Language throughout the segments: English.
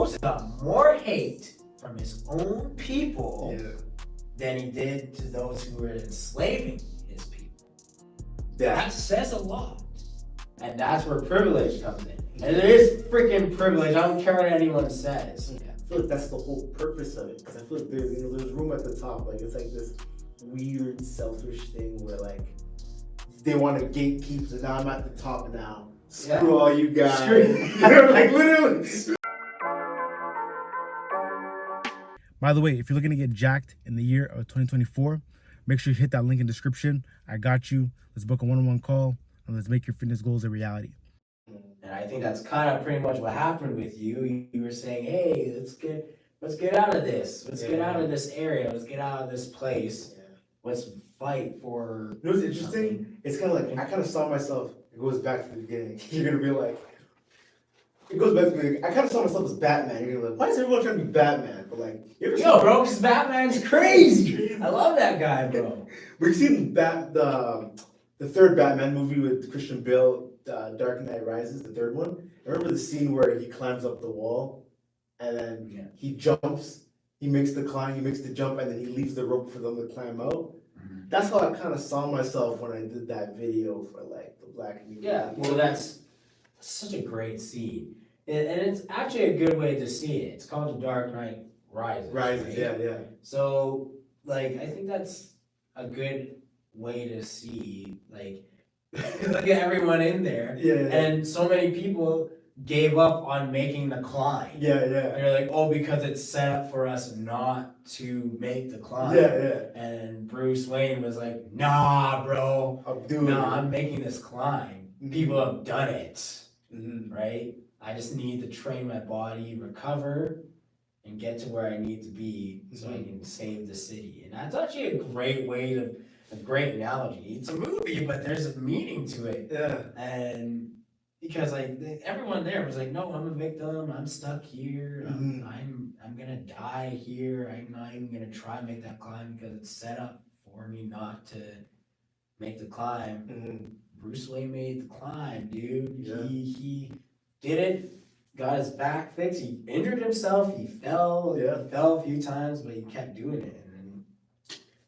Moses got more hate from his own people than he did to those who were enslaving his people. That says a lot. And that's where privilege comes in. And there is freaking privilege. I don't care what anyone says. I feel like that's the whole purpose of it. Because I feel like there's room at the top. Like, it's like this weird, selfish thing where, like, they want to gatekeep. So now I'm at the top now. Screw all you guys. Like, literally. By the way, if you're looking to get jacked in the year of 2024, make sure you hit that link in the description. I got you. Let's book a one-on-one call and let's make your fitness goals a reality. And I think that's kind of pretty much what happened with you. You were saying, hey, let's get out of this. Let's get out of this area. Let's get out of this place. Let's fight for. You know what's interesting? It's kind of like, I kind of saw myself, it goes back to the beginning. You're going to be like, it goes back to the beginning. I kind of saw myself as Batman. You're going to be like, why is everyone trying to be Batman? But like, you ever yo, bro, because Batman's crazy. I love that guy, bro. We've seen the third Batman movie with Christian Bale, Dark Knight Rises, the third one. I remember the scene where he climbs up the wall and then he jumps. He makes the climb, he makes the jump, and then he leaves the rope for them to climb out. Mm-hmm. That's how I kind of saw myself when I did that video for like the Black community. Yeah, well, that's such a great scene. And it's actually a good way to see it. It's called The Dark Knight Rises. Rises, right? yeah. So, like, I think that's a good way to see, like, look at everyone in there. Yeah. And so many people gave up on making the climb. Yeah. And they're like, oh, because it's set up for us not to make the climb. Yeah. And Bruce Wayne was like, nah, bro. I'm making this climb. Mm-hmm. People have done it. Mm-hmm. Right? I just need to train my body, recover, and get to where I need to be so I can save the city. And that's actually a great a great analogy. It's a movie, but there's a meaning to it. Yeah. And because like everyone there was like, no, I'm a victim. I'm stuck here. I'm gonna die here. I'm not even gonna try to make that climb because it's set up for me not to make the climb. Mm-hmm. Bruce Wayne made the climb, dude. Yeah. He did it. Got his back fixed. He injured himself. He fell. Yeah. He fell a few times, but he kept doing it. And then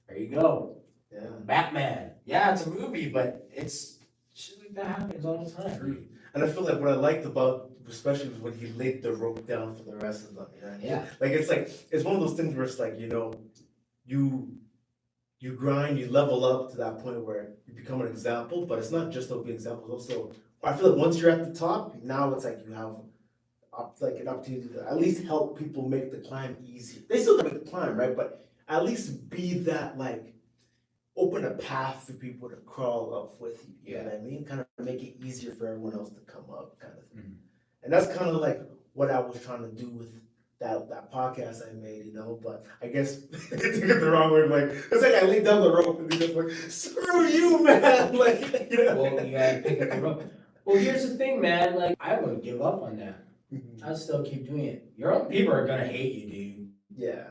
there you go. Yeah. Batman. Yeah, it's a movie, but it's shit like that happens all the time. True. And I feel like what I liked about, especially when he laid the rope down for the rest of them. Yeah. Like it's one of those things where it's like, you know, you grind, you level up to that point where you become an example, but it's not just about being examples. Also, I feel like once you're at the top, now it's like you have like an opportunity to at least help people make the climb easier. They still gotta make the climb, right? But at least be that, like, open a path for people to crawl up with you. You know what I mean? Kind of make it easier for everyone else to come up, kind of thing. Mm-hmm. And that's kind of like what I was trying to do with that podcast I made, you know. But I guess I took it the wrong way. Like, it's like I laid down the rope and he's just like, screw you, man. Like, you know. Well, you gotta pick up the rope. Well, here's the thing, man. Like, I wouldn't give up on that. I'd still keep doing it. Your own people are gonna hate you, dude. Yeah.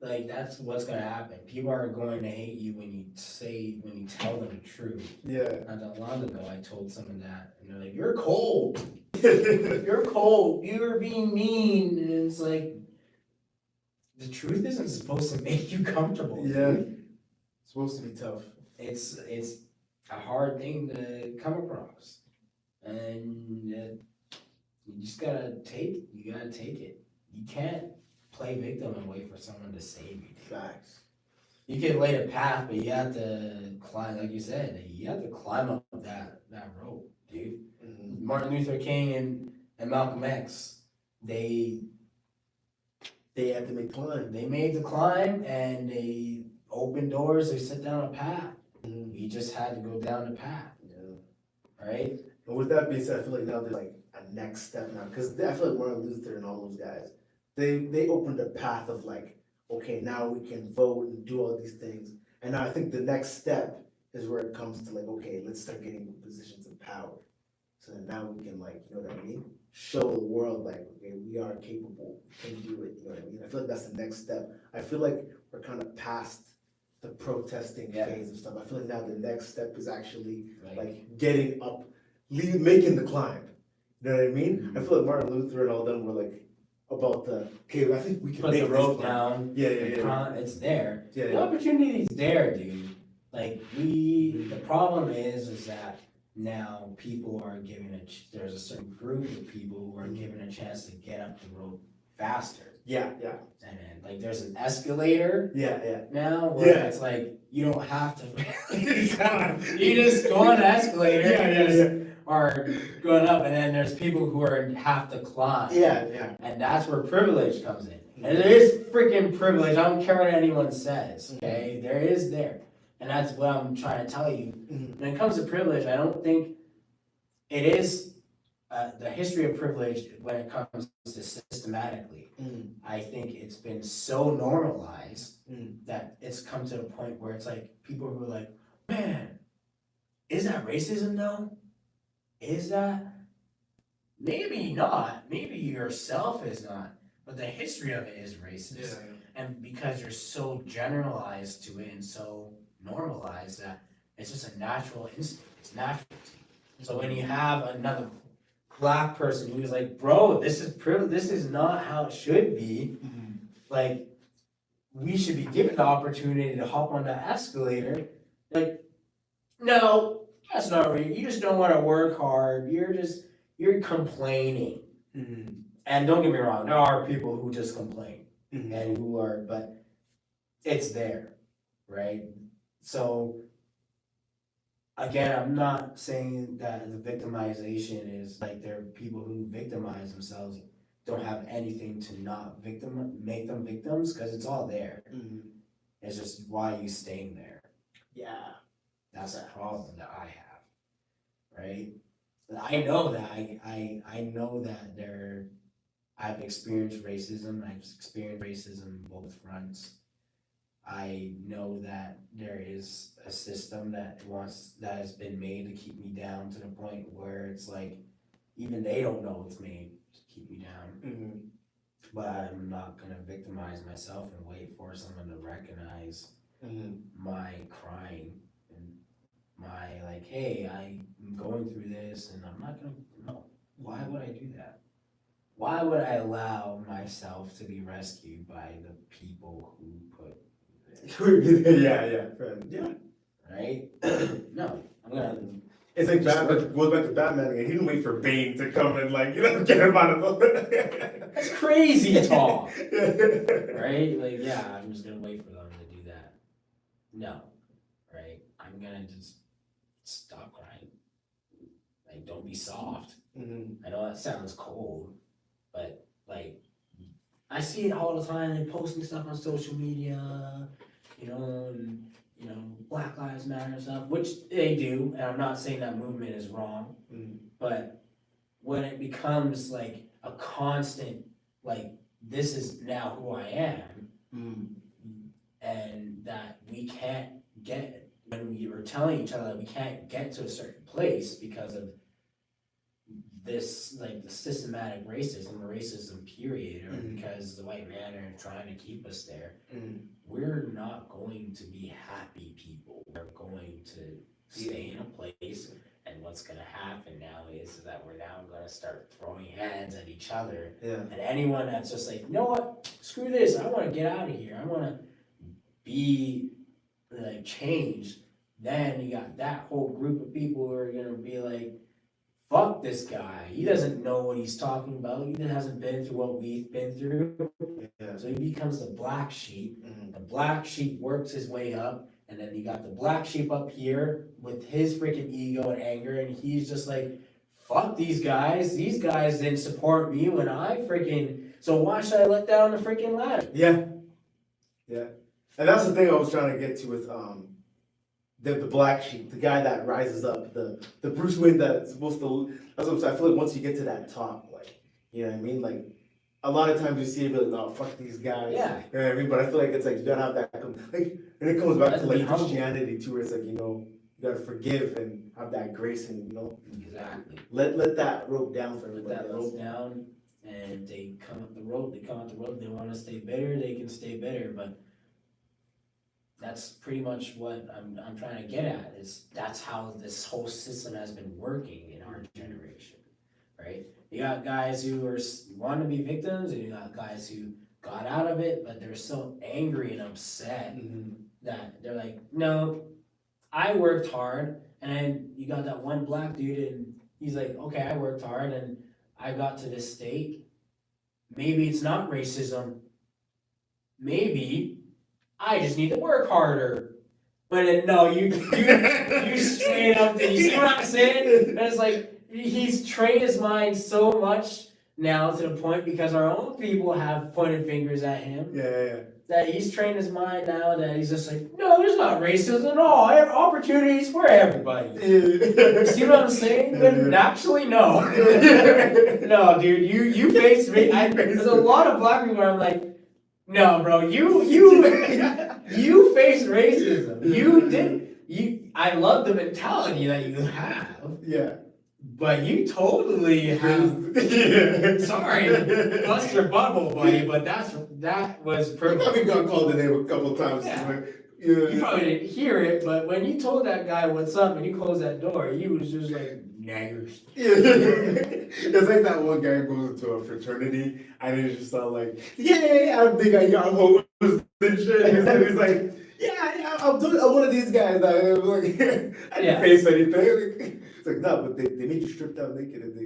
Like, that's what's gonna happen. People are going to hate you when you tell them the truth. Yeah. Not that long ago, I told someone that, and they're like, "You're cold. You're cold. You're being mean." And it's like, the truth isn't supposed to make you comfortable. Yeah. Dude. It's supposed to be tough. It's a hard thing to come across, and you just gotta take it. You gotta take it. You can't play victim and wait for someone to save you. Facts. You can lay the path, but you have to climb, like you said, you have to climb up that rope, dude. Mm-hmm. Martin Luther King and Malcolm X, they had to make climb. They made the climb and they opened doors, they set down a path. Mm-hmm. We just had to go down the path. Yeah. Right? And with that being said, I feel like now there's like a next step now. Because I feel like Martin Luther and all those guys, they opened a path of like, okay, now we can vote and do all these things. And now I think the next step is where it comes to like, okay, let's start getting positions of power. So that now we can, like, you know what I mean? Show the world like, okay, we are capable, we can do it, you know what I mean? I feel like that's the next step. I feel like we're kind of past the protesting phase of stuff. I feel like now the next step is actually like getting up, making the climb. You know what I mean? Mm-hmm. I feel like Martin Luther and all them were like, about okay, I think we can put make the this rope plan. down. Yeah, It's there. Yeah, The yeah. opportunity's there, dude. Like the problem is that now people are given there's a certain group of people who are given a chance to get up the rope faster. Yeah. And then like there's an escalator Yeah. now where Yeah. it's like you don't have to you just go on the escalator and just are going up, and then there's people who have to climb. Yeah. And that's where privilege comes in. And there is freaking privilege. I don't care what anyone says, okay? There is there. And that's what I'm trying to tell you. When it comes to privilege, I don't think it is the history of privilege when it comes to systematically. I think it's been so normalized that it's come to a point where it's like people who are like, man, is that racism though? Is that? Maybe not. Maybe yourself is not. But the history of it is racist. And because you're so generalized to it and so normalized that it's just a natural instinct. It's natural to you. So when you have another black person who's like, bro, this is privilege, this is not how it should be. Like, we should be given the opportunity to hop on the escalator. Like, no, that's not real. You just don't want to work hard. You're complaining. And don't get me wrong, there are people who just complain and who are, but it's there, right? So again, I'm not saying that the victimization is like there are people who victimize themselves don't have anything to not make them victims, because it's all there. It's just why you staying there. Yeah. That's a problem that I have, right? I know that I know that I've experienced racism. I've experienced racism on both fronts. I know that there is a system that has been made to keep me down to the point where it's like even they don't know it's made to keep me down. But I'm not gonna victimize myself and wait for someone to recognize my crying and my like, hey, I'm going through this and I'm not gonna, no. Why would I do that? Why would I allow myself to be rescued by the people who put Yeah. right? No, I'm gonna. It's like Batman goes back to Batman again. He didn't wait for Bane to come and like, get him out of the That's crazy talk, right? Like, yeah, I'm just gonna wait for them to do that. No, right? I'm gonna just stop crying. Like, don't be soft. I know that sounds cold, but like, I see it all the time. They're posting stuff on social media, and Black Lives Matter and stuff, which they do. And I'm not saying that movement is wrong, but when it becomes like a constant, like this is now who I am, and that we can't get when we were telling each other that we can't get to a certain place because of this, like the systematic racism or racism period, or because the white man are trying to keep us there, we're not going to be happy people. We're going to stay in a place, and what's going to happen now is that we're now going to start throwing hands at each other. And anyone that's just like, you know what, screw this, I want to get out of here, I want to be like changed, then you got that whole group of people who are going to be like, fuck this guy. He doesn't know what he's talking about. He hasn't been through what we've been through. So he becomes the black sheep. The black sheep works his way up, and then you got the black sheep up here with his freaking ego and anger, and he's just like, fuck these guys. These guys didn't support me when I freaking, so why should I let down the freaking ladder? Yeah. And that's the thing I was trying to get to with the black sheep, the guy that rises up, the Bruce Wayne that's supposed to. That's what I'm saying. I feel like once you get to that top, like, you know what I mean, like a lot of times you see it be like, no, fuck these guys. Yeah. You know what I mean? But I feel like it's like you gotta have that, like, and it comes back That's to like be humble. Christianity too, where it's like, you gotta forgive and have that grace and Exactly. let that rope down for Let everybody that else. rope down, and they come up the rope. They want to stay bitter. They can stay bitter, but that's pretty much what I'm trying to get at. Is that's how this whole system has been working in our generation, right? You got guys who want to be victims, and you got guys who got out of it, but they're so angry and upset that they're like, no, I worked hard. And then you got that one black dude, and he's like, okay, I worked hard and I got to this state. Maybe it's not racism. Maybe I just need to work harder. But then, no, you straight up, you see what I'm saying? And it's like, he's trained his mind so much now to the point, because our own people have pointed fingers at him, Yeah. that he's trained his mind now that he's just like, no, there's not racism at all. I have opportunities for everybody. See what I'm saying? But actually, no. No, dude, you face me. There's a lot of black people where I'm like, no, bro, you face racism. I love the mentality that you have. Yeah. But you totally have. Sorry, bust your bubble, buddy. But that was You perfect. probably got called the name a couple times. Yeah. Yeah. You probably didn't hear it, but when you told that guy what's up and you closed that door, you was just like, naggers. It's like that one guy goes into a fraternity and he's just all like, yeah, I think I got hoes and shit. And he's like, yeah, I'm one of these guys. I'm like, I didn't face anything. It's like, no, but they made you strip down naked and they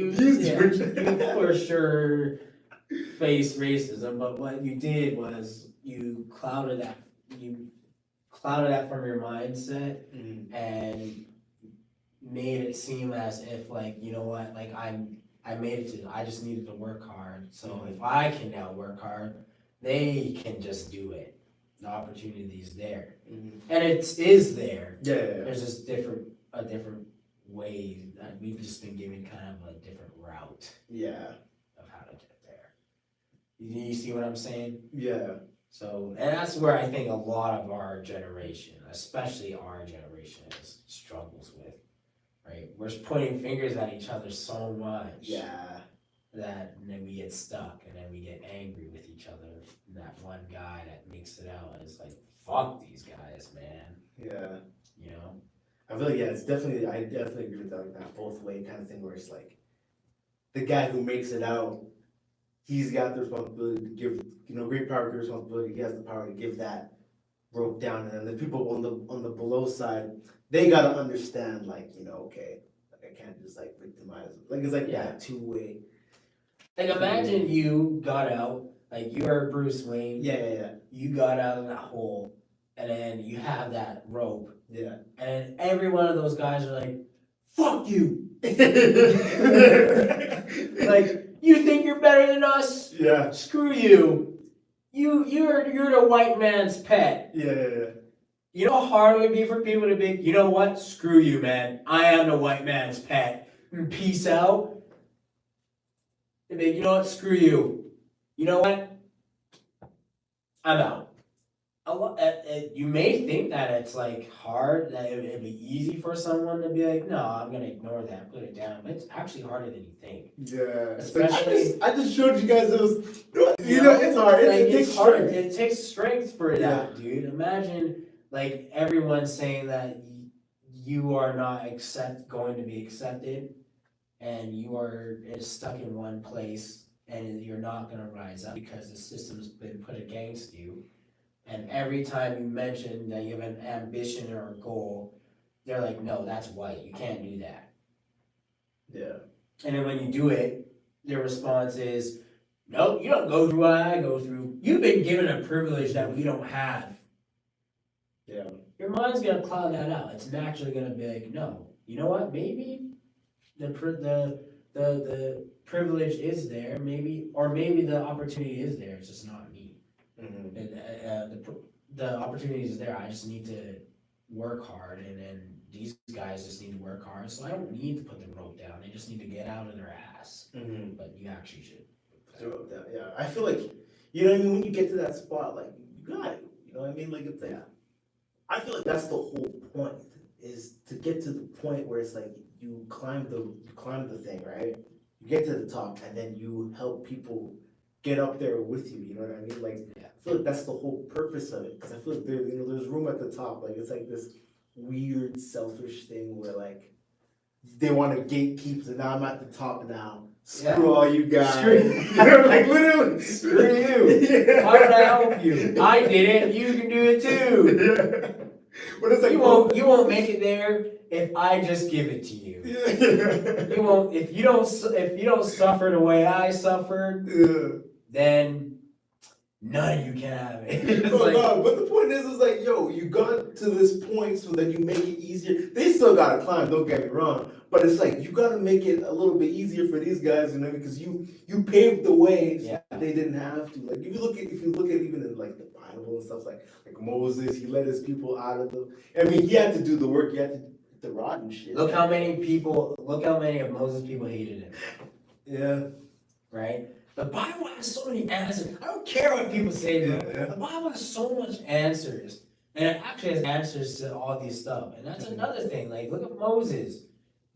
abused You for sure face racism, but what you did was you clouded that from your mindset and made it seem as if, like, you know what, like I just needed to work hard. So if I can now work hard, they can just do it. The opportunity is there, and it is there. Yeah. There's just a different way that we've just been given kind of a different route Yeah. of how to get there. You see what I'm saying? Yeah. So, and that's where I think a lot of our generation, especially our generation, struggles with, right? We're just pointing fingers at each other so much. Yeah. That and then we get stuck, and then we get angry with each other. And that one guy that makes it out is like, fuck these guys, man. Yeah. You know? I feel like, yeah, I definitely agree with that both way kind of thing where it's like, the guy who makes it out, he's got the responsibility to give, great power, great responsibility. He has the power to give that rope down. And then the people on the below side, they gotta understand, like, okay, like I can't just like victimize them. Like it's like that two-way. Like, imagine you got out, like you are Bruce Wayne. Yeah. You got out of that hole, and then you have that rope, Yeah. and every one of those guys are like, "Fuck you!" Like, you think you're better than us? Yeah. Screw you! You're the white man's pet. Yeah. You know how hard it would be for people to be, you know what? Screw you, man. I am the white man's pet. Peace out. They'd be, you know what? Screw you. You know what? I'm out. You may think that it's like hard, that it'd be easy for someone to be like, no, I'm gonna ignore that, put it down. But it's actually harder than you think. Yeah. Especially, I just showed you guys those. It's hard. Like, It takes it's hard. strength. It takes strength for that, dude. Imagine like everyone saying that you are not going to be accepted, and you are stuck in one place, and you're not gonna rise up because the system's been put against you. And every time you mention that you have an ambition or a goal, they're like, no, that's white. You can't do that. Yeah. And then when you do it, their response is, no, you don't go through what I go through. You've been given a privilege that we don't have. Yeah. Your mind's gonna cloud that out. It's naturally gonna be like, no, you know what? Maybe the privilege is there, maybe the opportunity is there. It's just not me. And the opportunity is there. I just need to work hard, and then these guys just need to work hard. So I don't need to put the rope down. They just need to get out of their ass. But you actually should. Yeah, I feel like, when you get to that spot, like, you got it. You know what I mean? Like, it's like, I feel like that's the whole point, is to get to the point where it's like you climb the thing, right? You get to the top, and then you help people get up there with you. You know what I mean? Like, I feel like that's the whole purpose of it, because I feel like there's room at the top. Like, it's like this weird selfish thing where, like, they want to gatekeep, so now I'm at the top now. Yeah. Screw all you guys. Screw you. Like literally. Screw you. Yeah. Why would I help you? I did it. You can do it too. Yeah. But it's like, You won't make it there if I just give it to you. Yeah. You won't if you don't suffer the way I suffered, Yeah. then none of you can have it. It's Oh, like, no, but the point is like, yo, you got to this point, so then you make it easier. They still gotta climb, don't get me wrong, but it's like you gotta make it a little bit easier for these guys, you know, because you paved the way, so Yeah. they didn't have to. Like if you look at even in like the Bible and stuff, like Moses, he led his people out of the. I mean, he had to do the work. He had to hit the rod and shit. look how many of Moses' people hated him, Yeah. right? The Bible has so many answers. I don't care what people say, bro. Yeah, yeah. The Bible has so much answers. And it actually has answers to all these stuff. And that's another thing. Like, look at Moses.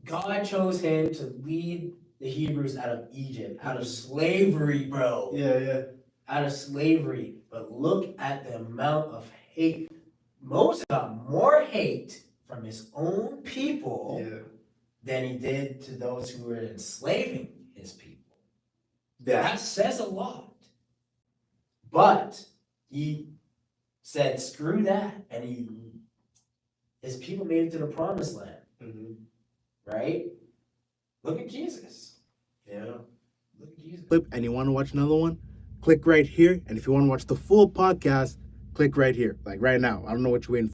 God chose him to lead the Hebrews out of Egypt, out of slavery, bro. Yeah, yeah. Out of slavery. But look at the amount of hate. Moses got more hate from his own people Yeah. than he did to those who were enslaving his people. That. That says a lot. But he said, screw that. And his people made it to the promised land, Mhm. right? Look at Jesus. Yeah. Look at Jesus. Clip and you want to watch another one, click right here. And if you want to watch the full podcast, click right here, like right now. I don't know what you're waiting for.